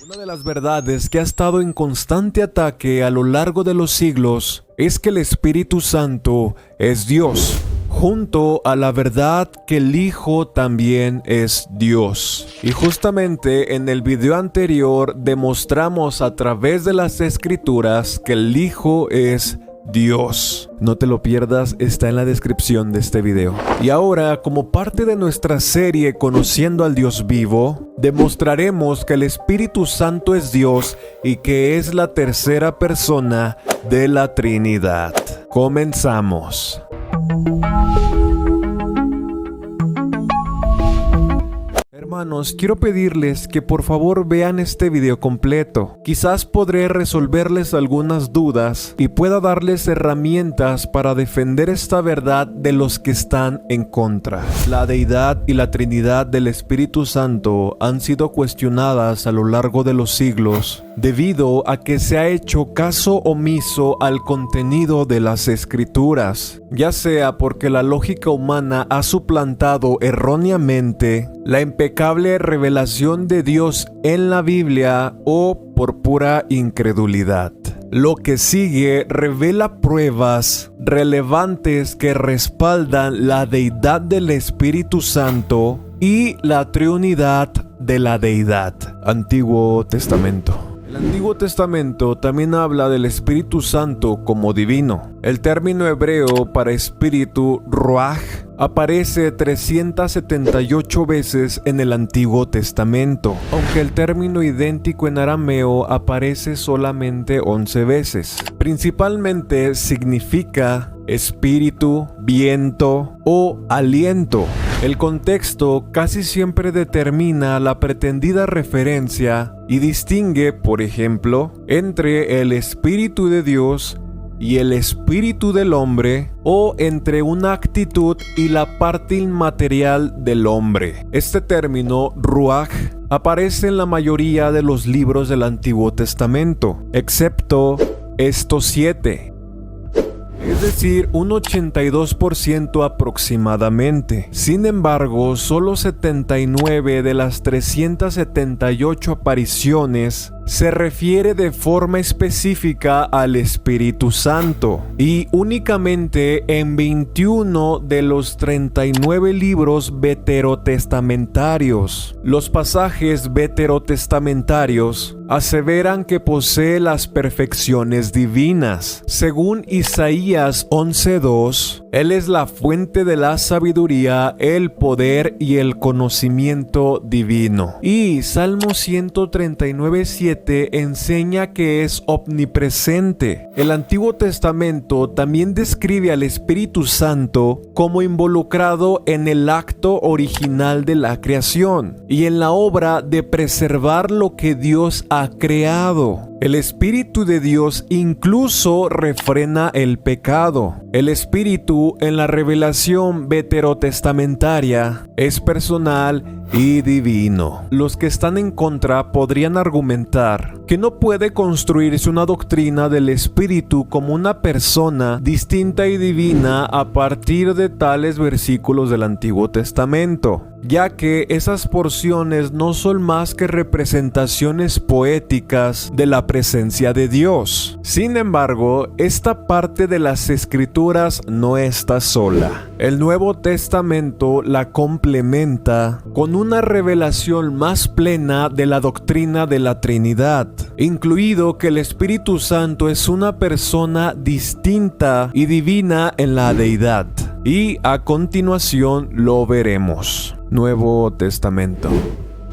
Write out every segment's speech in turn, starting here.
Una de las verdades que ha estado en constante ataque a lo largo de los siglos es que el Espíritu Santo es Dios, junto a la verdad que el Hijo también es Dios. Y justamente en el video anterior demostramos a través de las Escrituras que el Hijo es Dios. No te lo pierdas, está en la descripción de este video. Y ahora, como parte de nuestra serie Conociendo al Dios Vivo, demostraremos que el Espíritu Santo es Dios y que es la tercera persona de la Trinidad. Comenzamos. Hermanos, quiero pedirles que por favor vean este video completo. Quizás podré resolverles algunas dudas y pueda darles herramientas para defender esta verdad de los que están en contra. La deidad y la Trinidad del Espíritu Santo han sido cuestionadas a lo largo de los siglos debido a que se ha hecho caso omiso al contenido de las Escrituras, ya sea porque la lógica humana ha suplantado erróneamente la impecable revelación de Dios en la Biblia o por pura incredulidad. Lo que sigue revela pruebas relevantes que respaldan la deidad del Espíritu Santo y la triunidad de la deidad. Antiguo Testamento. El Antiguo Testamento también habla del Espíritu Santo como divino. El término hebreo para espíritu, ruaj, aparece 378 veces en el Antiguo Testamento, aunque el término idéntico en arameo aparece solamente 11 veces. Principalmente significa espíritu, viento o aliento. El contexto casi siempre determina la pretendida referencia y distingue, por ejemplo, entre el Espíritu de Dios y el espíritu del hombre, o entre una actitud y la parte inmaterial del hombre. Este término, ruaj, aparece en la mayoría de los libros del Antiguo Testamento, excepto estos 7. Es decir, un 82% aproximadamente. Sin embargo, solo 79 de las 378 apariciones se refiere de forma específica al Espíritu Santo, y únicamente en 21 de los 39 libros veterotestamentarios. Los pasajes veterotestamentarios aseveran que posee las perfecciones divinas. Según Isaías 11:2, Él es la fuente de la sabiduría, el poder y el conocimiento divino. Y Salmo 139:7 enseña que es omnipresente. El Antiguo Testamento también describe al Espíritu Santo como involucrado en el acto original de la creación y en la obra de preservar lo que Dios ha creado. El Espíritu de Dios incluso refrena el pecado. El Espíritu en la revelación veterotestamentaria es personal y divino. Los que están en contra podrían argumentar que no puede construirse una doctrina del Espíritu como una persona distinta y divina a partir de tales versículos del Antiguo Testamento, ya que esas porciones no son más que representaciones poéticas de la presencia de Dios. Sin embargo, esta parte de las Escrituras no está sola. El Nuevo Testamento la complementa con una revelación más plena de la doctrina de la Trinidad, incluido que el Espíritu Santo es una persona distinta y divina en la deidad. Y a continuación lo veremos. Nuevo Testamento.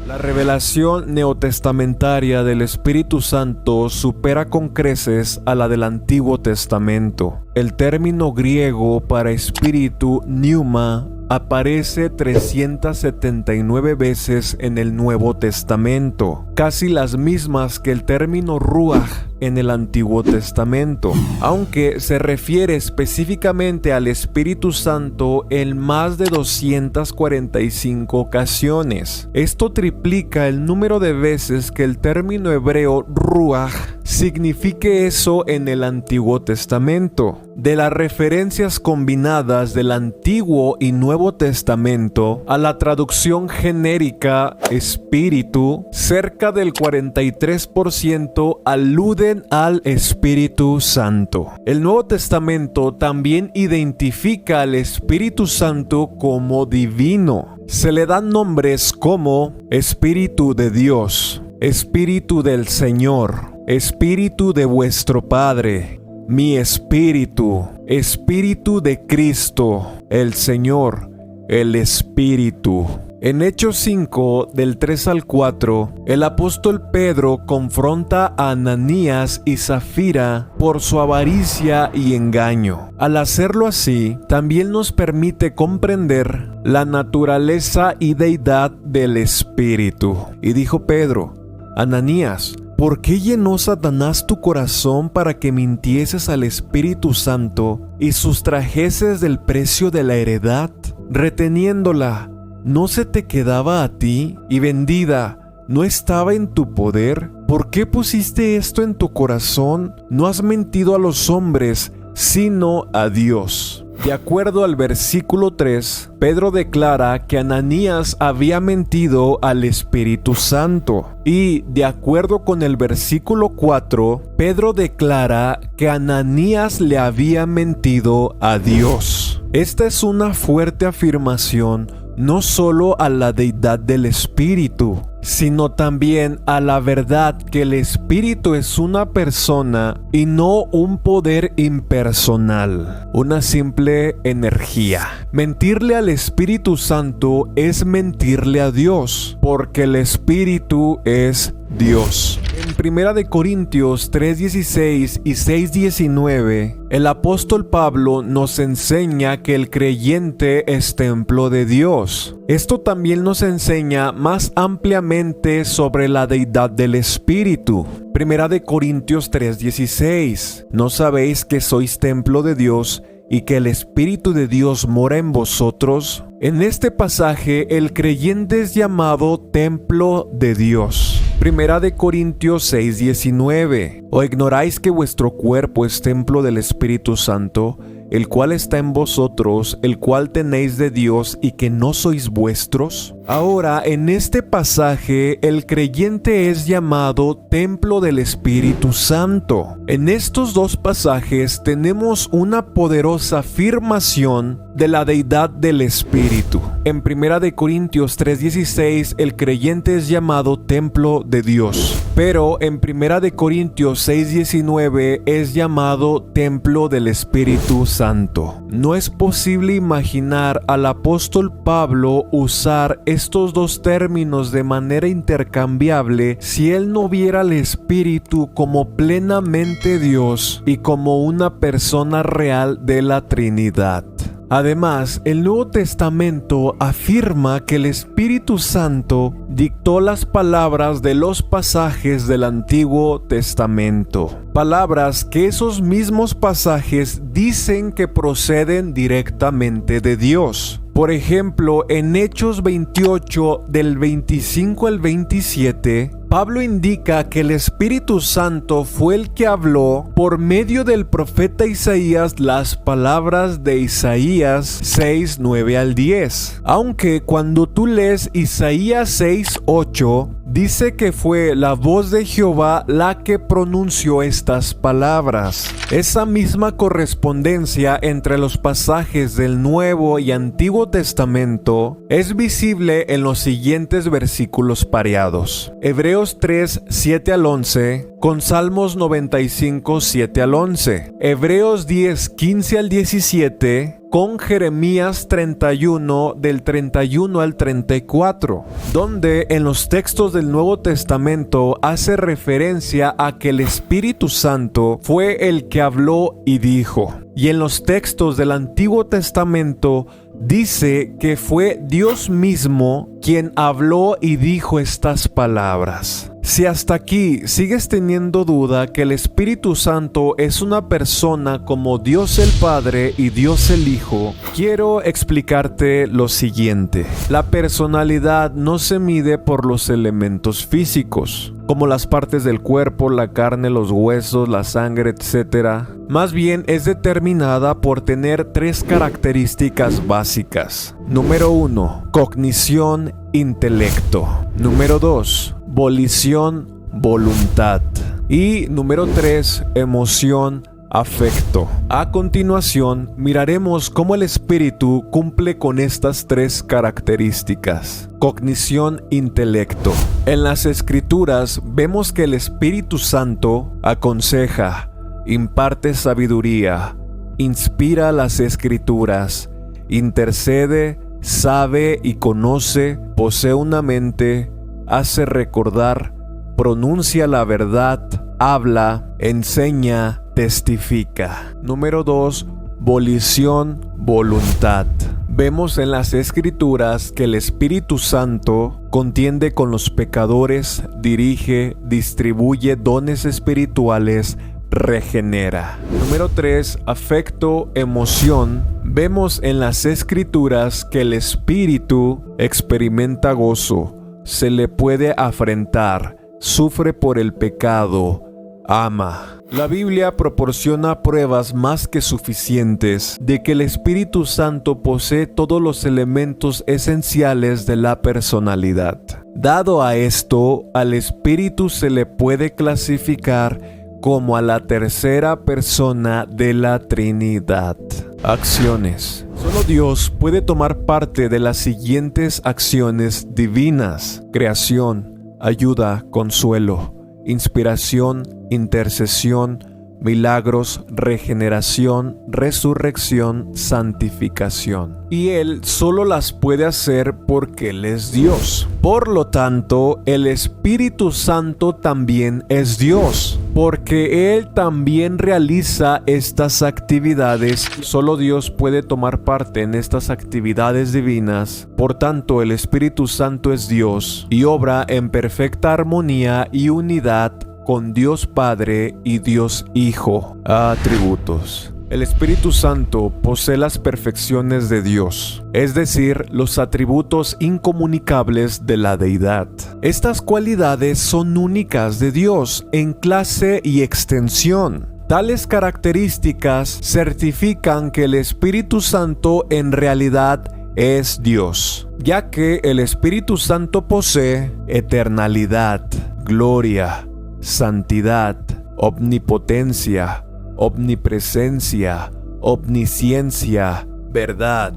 La revelación neotestamentaria del Espíritu Santo supera con creces a la del Antiguo Testamento. El término griego para espíritu, pneuma, aparece 379 veces en el Nuevo Testamento, casi las mismas que el término ruaj en el Antiguo Testamento, aunque se refiere específicamente al Espíritu Santo en más de 245 ocasiones. Esto triplica el número de veces que el término hebreo ruach signifique eso en el Antiguo Testamento. De las referencias combinadas del Antiguo y Nuevo Testamento a la traducción genérica espíritu, cerca del 43% aluden al Espíritu Santo. El Nuevo Testamento también identifica al Espíritu Santo como divino. Se le dan nombres como Espíritu de Dios, Espíritu del Señor, Espíritu de vuestro Padre, mi Espíritu, Espíritu de Cristo, el Señor, el Espíritu. En Hechos 5, del 3 al 4, el apóstol Pedro confronta a Ananías y Zafira por su avaricia y engaño. Al hacerlo así, también nos permite comprender la naturaleza y deidad del Espíritu. Y dijo Pedro: Ananías, ¿por qué llenó Satanás tu corazón para que mintieses al Espíritu Santo y sustrajeses del precio de la heredad, reteniéndola? ¿No se te quedaba a ti y vendida no estaba en tu poder? ¿Por qué pusiste esto en tu corazón? No has mentido a los hombres, sino a Dios. De acuerdo al versículo 3, Pedro declara que Ananías había mentido al Espíritu Santo. Y de acuerdo con el versículo 4, Pedro declara que Ananías le había mentido a Dios. Esta es una fuerte afirmación no solo a la deidad del Espíritu, sino también a la verdad que el Espíritu es una persona y no un poder impersonal, una simple energía. Mentirle al Espíritu Santo es mentirle a Dios, porque el Espíritu es Dios. En 1 Corintios 3:16 y 6:19, el apóstol Pablo nos enseña que el creyente es templo de Dios. Esto también nos enseña más ampliamente sobre la deidad del Espíritu. 1 Corintios 3:16, ¿no sabéis que sois templo de Dios y que el Espíritu de Dios mora en vosotros? En este pasaje, el creyente es llamado templo de Dios. 1 Corintios 6:19, ¿o ignoráis que vuestro cuerpo es templo del Espíritu Santo, el cual está en vosotros, el cual tenéis de Dios y que no sois vuestros? Ahora, en este pasaje, el creyente es llamado templo del Espíritu Santo. En estos dos pasajes tenemos una poderosa afirmación de la deidad del Espíritu. En 1 Corintios 3:16, el creyente es llamado templo de Dios. Pero en 1 Corintios 6:19 es llamado templo del Espíritu Santo. No es posible imaginar al apóstol Pablo usar estos dos términos de manera intercambiable si él no viera al Espíritu como plenamente Dios y como una persona real de la Trinidad. Además, el Nuevo Testamento afirma que el Espíritu Santo dictó las palabras de los pasajes del Antiguo Testamento. Palabras que esos mismos pasajes dicen que proceden directamente de Dios. Por ejemplo, en Hechos 28, del 25 al 27, Pablo indica que el Espíritu Santo fue el que habló por medio del profeta Isaías las palabras de Isaías 6, 9 al 10. Aunque cuando tú lees Isaías 6, 8, dice que fue la voz de Jehová la que pronunció estas palabras. Esa misma correspondencia entre los pasajes del Nuevo y Antiguo Testamento es visible en los siguientes versículos pareados. Hebreos 3, 7 al 11, con Salmos 95, 7 al 11. Hebreos 10, 15 al 17, con Jeremías 31, del 31 al 34, donde en los textos del Nuevo Testamento hace referencia a que el Espíritu Santo fue el que habló y dijo. Y en los textos del Antiguo Testamento dice que fue Dios mismo quien habló y dijo estas palabras. Si hasta aquí sigues teniendo duda que el Espíritu Santo es una persona como Dios el Padre y Dios el Hijo, quiero explicarte lo siguiente. La personalidad no se mide por los elementos físicos, como las partes del cuerpo, la carne, los huesos, la sangre, etc. Más bien es determinada por tener tres características básicas. Número 1, cognición, intelecto. Número 2, volición, voluntad. Y número 3, emoción, afecto. A continuación, miraremos cómo el espíritu cumple con estas tres características. Cognición, intelecto. En las escrituras vemos que el Espíritu Santo aconseja, imparte sabiduría, inspira las escrituras, intercede, sabe y conoce, posee una mente, hace recordar, pronuncia la verdad, habla, enseña, testifica. Número 2, volición, voluntad. Vemos en las escrituras que el Espíritu Santo contiende con los pecadores, dirige, distribuye dones espirituales, regenera. Número 3, afecto, emoción. Vemos en las escrituras que el espíritu experimenta gozo, se le puede afrentar, sufre por el pecado, ama. La Biblia proporciona pruebas más que suficientes de que el Espíritu Santo posee todos los elementos esenciales de la personalidad. Dado a esto, al Espíritu se le puede clasificar como a la tercera persona de la Trinidad. Acciones. Solo Dios puede tomar parte de las siguientes acciones divinas: creación, ayuda, consuelo, inspiración, intercesión, milagros, regeneración, resurrección, santificación. Y Él solo las puede hacer porque Él es Dios. Por lo tanto, el Espíritu Santo también es Dios, porque Él también realiza estas actividades. Solo Dios puede tomar parte en estas actividades divinas. Por tanto, el Espíritu Santo es Dios y obra en perfecta armonía y unidad con Dios Padre y Dios Hijo. Atributos. El Espíritu Santo posee las perfecciones de Dios, es decir, los atributos incomunicables de la deidad. Estas cualidades son únicas de Dios en clase y extensión. Tales características certifican que el Espíritu Santo en realidad es Dios, ya que el Espíritu Santo posee eternalidad, gloria, santidad, omnipotencia, omnipresencia, omnisciencia, verdad.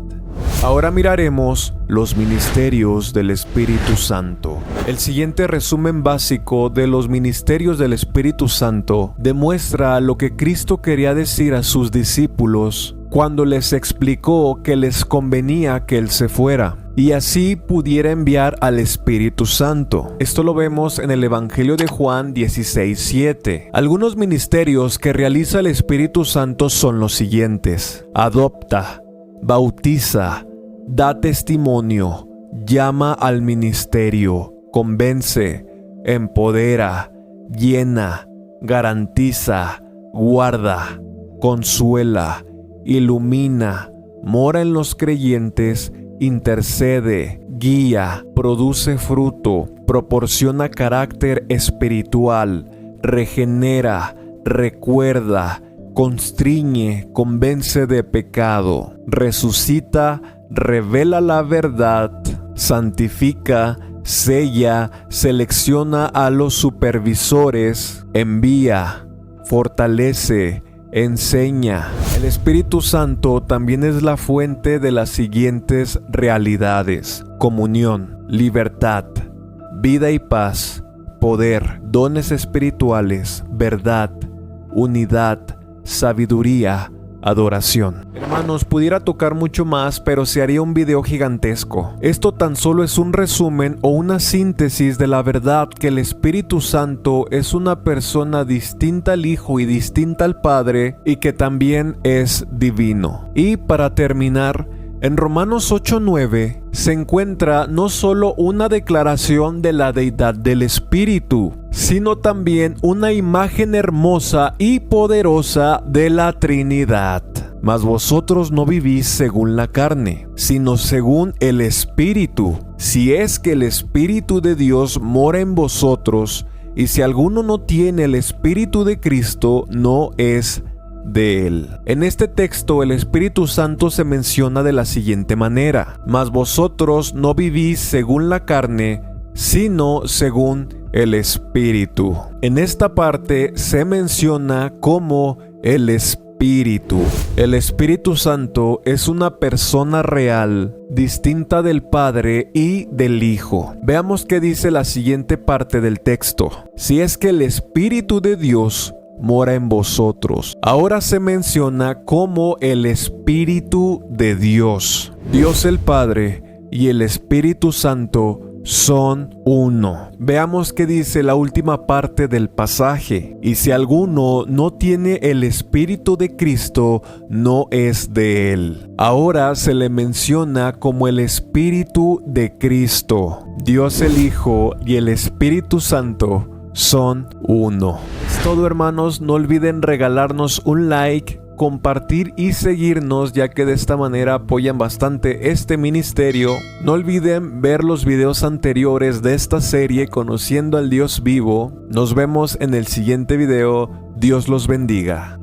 Ahora miraremos los ministerios del Espíritu Santo. El siguiente resumen básico de los ministerios del Espíritu Santo demuestra lo que Cristo quería decir a sus discípulos cuando les explicó que les convenía que Él se fuera y así pudiera enviar al Espíritu Santo. Esto lo vemos en el Evangelio de Juan 16:7. Algunos ministerios que realiza el Espíritu Santo son los siguientes: adopta, bautiza, da testimonio, llama al ministerio, convence, empodera, llena, garantiza, guarda, consuela, ilumina, mora en los creyentes, intercede, guía, produce fruto, proporciona carácter espiritual, regenera, recuerda, constriñe, convence de pecado, resucita, revela la verdad, santifica, sella, selecciona a los supervisores, envía, fortalece, enseña. El Espíritu Santo también es la fuente de las siguientes realidades: comunión, libertad, vida y paz, poder, dones espirituales, verdad, unidad, sabiduría, adoración. Hermanos, pudiera tocar mucho más, pero se haría un video gigantesco. Esto tan solo es un resumen o una síntesis de la verdad que el Espíritu Santo es una persona distinta al Hijo y distinta al Padre y que también es divino. Y para terminar, En Romanos 8:9 se encuentra no solo una declaración de la deidad del Espíritu, sino también una imagen hermosa y poderosa de la Trinidad. Mas vosotros no vivís según la carne, sino según el Espíritu, si es que el Espíritu de Dios mora en vosotros, y si alguno no tiene el Espíritu de Cristo, no es de él. En este texto el Espíritu Santo se menciona de la siguiente manera: mas vosotros no vivís según la carne, sino según el Espíritu. En esta parte se menciona como el Espíritu. El Espíritu Santo es una persona real, distinta del Padre y del Hijo. Veamos qué dice la siguiente parte del texto: si es que el Espíritu de Dios mora en vosotros. Ahora se menciona como el Espíritu de Dios. Dios el Padre y el Espíritu Santo son uno. Veamos qué dice la última parte del pasaje: y si alguno no tiene el Espíritu de Cristo, no es de él. Ahora se le menciona como el Espíritu de Cristo. Dios el Hijo y el Espíritu Santo son uno. Es todo, hermanos. No olviden regalarnos un like, compartir y seguirnos, ya que de esta manera apoyan bastante este ministerio. No olviden ver los videos anteriores de esta serie Conociendo al Dios Vivo. Nos vemos en el siguiente video. Dios los bendiga.